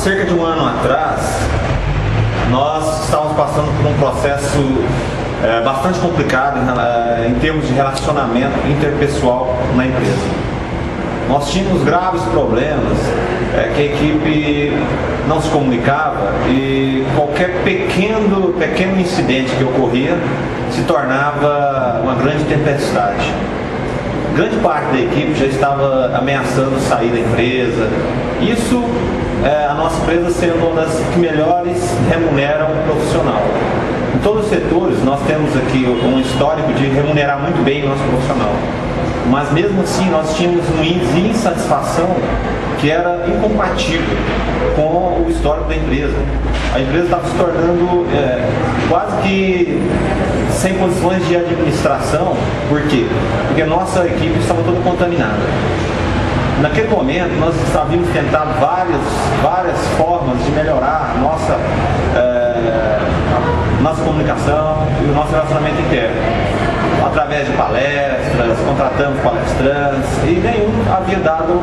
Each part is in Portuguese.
cerca de um ano atrás, nós estávamos passando por um processo bastante complicado em termos de relacionamento interpessoal na empresa. Nós tínhamos graves problemas, que a equipe não se comunicava e qualquer pequeno incidente que ocorria se tornava uma grande tempestade. Grande parte da equipe já estava ameaçando sair da empresa. Isso, a nossa empresa sendo uma das que melhores remuneram o profissional. Em todos os setores, nós temos aqui um histórico de remunerar muito bem o nosso profissional. Mas mesmo assim, nós tínhamos um índice de insatisfação que era incompatível com o histórico da empresa. A empresa estava se tornando quase que sem condições de administração. Por quê? Porque a nossa equipe estava toda contaminada. Naquele momento, nós havíamos tentado várias formas de melhorar nossa comunicação e o nosso relacionamento interno. Através de palestras, contratamos palestrantes e nenhum havia dado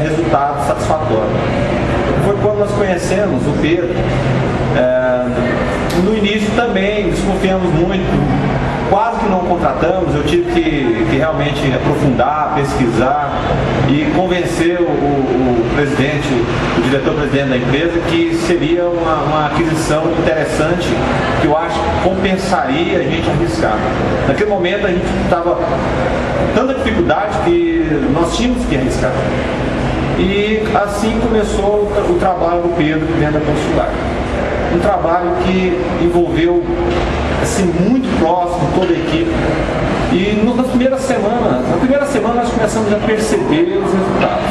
resultado satisfatório. Foi quando nós conhecemos o Pedro. No início também desconfiamos muito, quase que não contratamos. Eu tive que realmente aprofundar, pesquisar e convencer o presidente, o diretor-presidente da empresa, que seria uma aquisição interessante, que eu acho que compensaria a gente arriscar. Naquele momento a gente estava com tanta dificuldade que nós tínhamos que arriscar. E assim começou o trabalho do Pedro dentro da Consular. Um trabalho que envolveu assim, muito próximo toda a equipe. E na primeira semana nós começamos a perceber os resultados.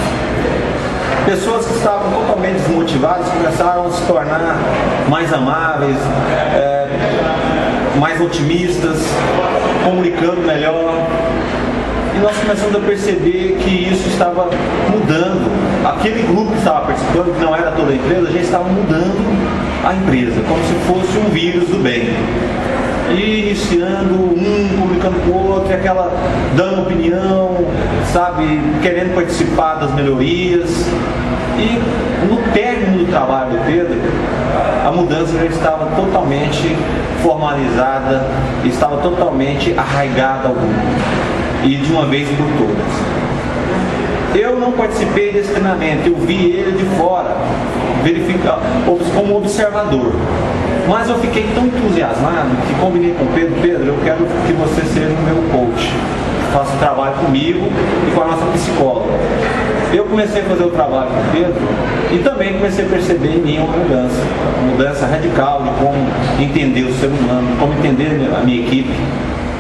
Pessoas que estavam totalmente desmotivadas começaram a se tornar mais amáveis, mais otimistas, comunicando melhor. E nós começamos a perceber que isso estava mudando. Aquele grupo que estava participando, que não era toda a empresa, já estava mudando a empresa, como se fosse um vírus do bem. E iniciando comunicando com o outro, aquela dando opinião, sabe, querendo participar das melhorias. E no término do trabalho do Pedro, a mudança já estava totalmente formalizada, estava totalmente arraigada ao grupo. E de uma vez por todas. Eu não participei desse treinamento, eu vi ele de fora, como observador. Mas eu fiquei tão entusiasmado que combinei com o Pedro: Pedro, eu quero que você seja o meu coach, faça o trabalho comigo e com a nossa psicóloga. Eu comecei a fazer o trabalho com o Pedro e também comecei a perceber em mim uma mudança radical de como entender o ser humano, como entender a minha equipe,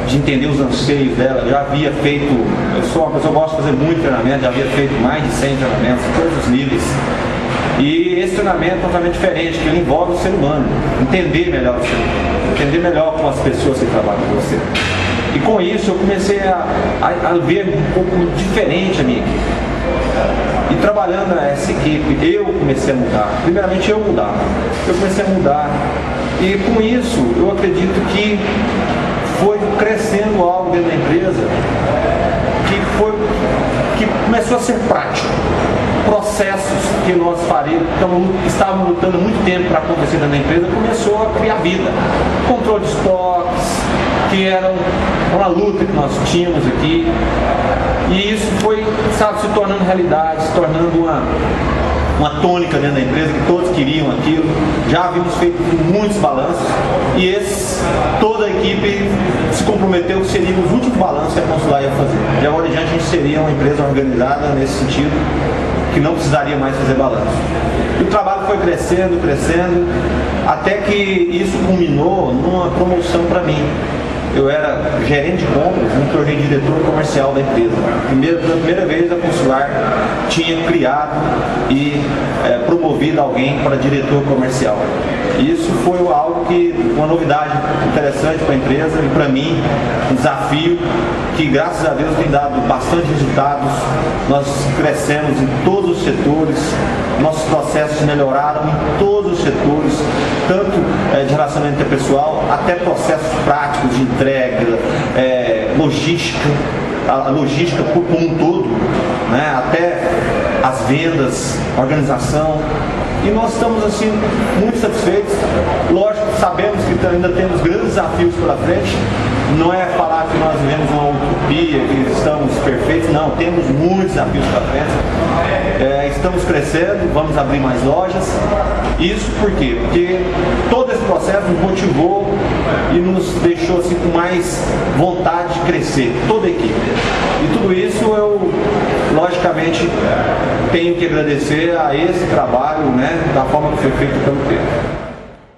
de entender os anseios dela. Já havia feito, eu sou uma pessoa que gosta de fazer muito treinamento, já havia feito mais de 100 treinamentos em todos os níveis. E esse treinamento é totalmente diferente, que ele envolve o ser humano, entender melhor o ser humano, entender melhor com as pessoas que trabalham com você. E com isso eu comecei a ver um pouco diferente a minha equipe. E trabalhando essa equipe, eu comecei a mudar. Primeiramente eu comecei a mudar. E com isso eu acredito que foi crescendo algo dentro da empresa que começou a ser prático. Processos que nós estávamos lutando há muito tempo para acontecer dentro da empresa, começou a criar vida. Controle de estoques, que era uma luta que nós tínhamos aqui. E isso foi, se tornando realidade, se tornando uma tônica dentro da empresa, que todos queriam aquilo. Já havíamos feito muitos balanços e toda a equipe se comprometeu que seriam os últimos balanços que a Consular ia fazer. De agora em diante a gente seria uma empresa organizada nesse sentido, que não precisaria mais fazer balanço. E o trabalho foi crescendo, até que isso culminou numa promoção para mim. Eu era gerente de compras, me tornei diretor comercial da empresa. Pela primeira vez a Consular tinha criado e promovido alguém para diretor comercial. Isso foi algo uma novidade interessante para a empresa e para mim, um desafio que graças a Deus tem dado bastante resultados. Nós crescemos em todos os setores, nossos processos melhoraram em todos os setores, tanto de relacionamento interpessoal até processos práticos de entrega, logística, a logística como um todo, né, até as vendas, organização. e nós estamos assim muito satisfeitos. Lógico, sabemos que ainda temos grandes desafios pela frente. Não é falar que nós vivemos uma utopia, que estamos perfeitos, não, temos muitos desafios pela frente. Estamos crescendo, vamos abrir mais lojas. Isso por quê? Porque todo esse processo nos motivou e nos deixou assim com mais vontade de crescer, toda a equipe. E tudo isso eu, logicamente, tenho que agradecer a esse trabalho, né, da forma que foi feito pelo Pedro.